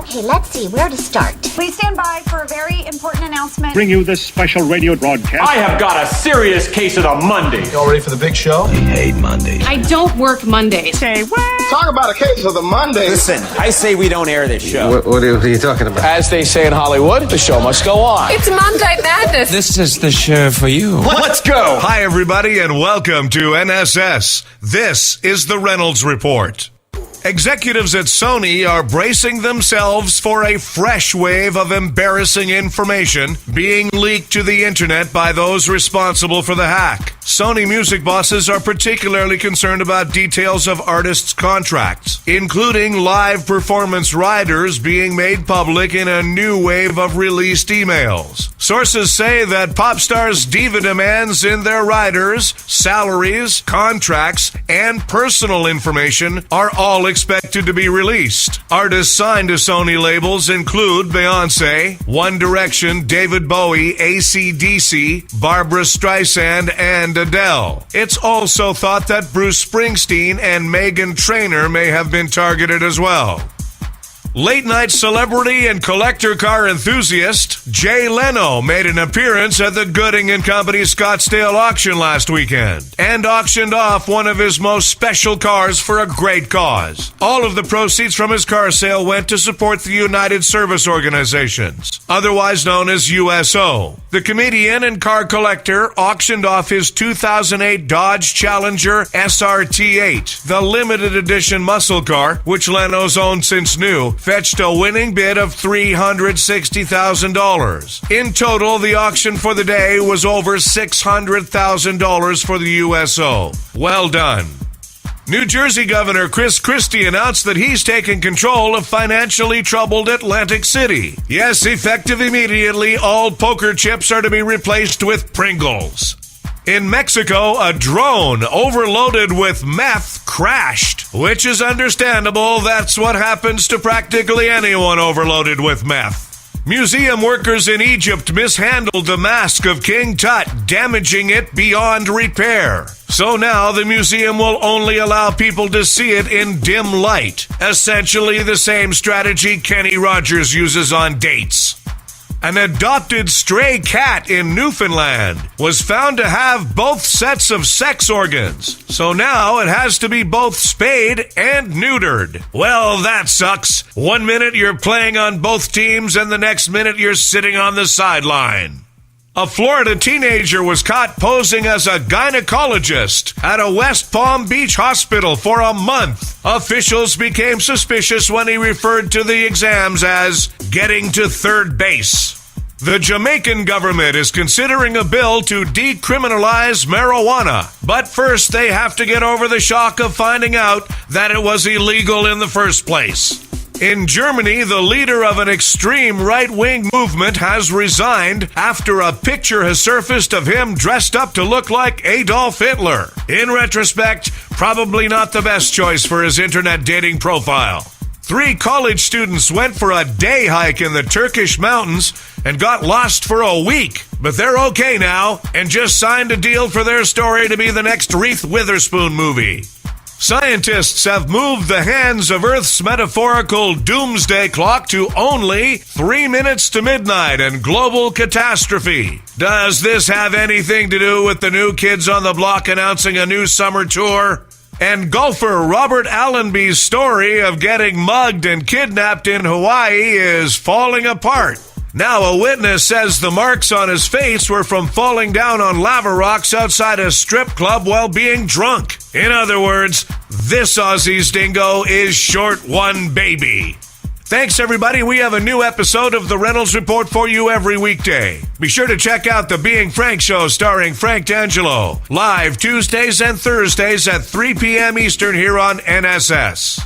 Okay, let's see where to start. Please stand by for a very important announcement. Bring you this special radio broadcast. I have got a serious case of the Monday. Y'all ready for the big show? I hate Mondays. I don't work Mondays. Say what? Talk about a case of the Monday. Listen, I say we don't air this show. What are you talking about? As they say in Hollywood, the show must go on. It's Monday Madness. This is the show for you. Let's go. Hi, everybody, and welcome to NSS. This is the Reynolds Report. Executives at Sony are bracing themselves for a fresh wave of embarrassing information being leaked to the internet by those responsible for the hack. Sony music bosses are particularly concerned about details of artists' contracts, including live performance riders being made public in a new wave of released emails. Sources say that pop stars' diva demands in their riders, salaries, contracts, and personal information are all expected to be released. Artists signed to Sony labels include Beyoncé, One Direction, David Bowie, AC/DC, Barbra Streisand, and Adele. It's also thought that Bruce Springsteen and Meghan Trainor may have been targeted as well. Late-night celebrity and collector car enthusiast Jay Leno made an appearance at the Gooding & Company Scottsdale auction last weekend and auctioned off one of his most special cars for a great cause. All of the proceeds from his car sale went to support the United Service Organizations, otherwise known as USO. The comedian and car collector auctioned off his 2008 Dodge Challenger SRT8, the limited edition muscle car, which Leno's owned since new, fetched a winning bid of $360,000. In total, the auction for the day was over $600,000 for the USO. Well done. New Jersey Governor Chris Christie announced that he's taking control of financially troubled Atlantic City. Yes, effective immediately, all poker chips are to be replaced with Pringles. In Mexico, a drone overloaded with meth crashed, which is understandable. That's what happens to practically anyone overloaded with meth. Museum workers in Egypt mishandled the mask of King Tut, damaging it beyond repair. So now the museum will only allow people to see it in dim light, essentially the same strategy Kenny Rogers uses on dates. An adopted stray cat in Newfoundland was found to have both sets of sex organs. So now it has to be both spayed and neutered. Well, that sucks. 1 minute you're playing on both teams and the next minute you're sitting on the sideline. A Florida teenager was caught posing as a gynecologist at a West Palm Beach hospital for a month. Officials became suspicious when he referred to the exams as getting to third base. The Jamaican government is considering a bill to decriminalize marijuana, but first they have to get over the shock of finding out that it was illegal in the first place. In Germany, the leader of an extreme right-wing movement has resigned after a picture has surfaced of him dressed up to look like Adolf Hitler. In retrospect, probably not the best choice for his internet dating profile. 3 college students went for a day hike in the Turkish mountains and got lost for a week, but they're okay now and just signed a deal for their story to be the next Reese Witherspoon movie. Scientists have moved the hands of Earth's metaphorical doomsday clock to only 3 minutes to midnight and global catastrophe. Does this have anything to do with the New Kids on the Block announcing a new summer tour? And golfer Robert Allenby's story of getting mugged and kidnapped in Hawaii is falling apart. Now a witness says the marks on his face were from falling down on lava rocks outside a strip club while being drunk. In other words, this Aussie's dingo is short one baby. Thanks, everybody. We have a new episode of The Reynolds Report for you every weekday. Be sure to check out the Being Frank Show starring Frank D'Angelo, live Tuesdays and Thursdays at 3 p.m. Eastern here on NSS.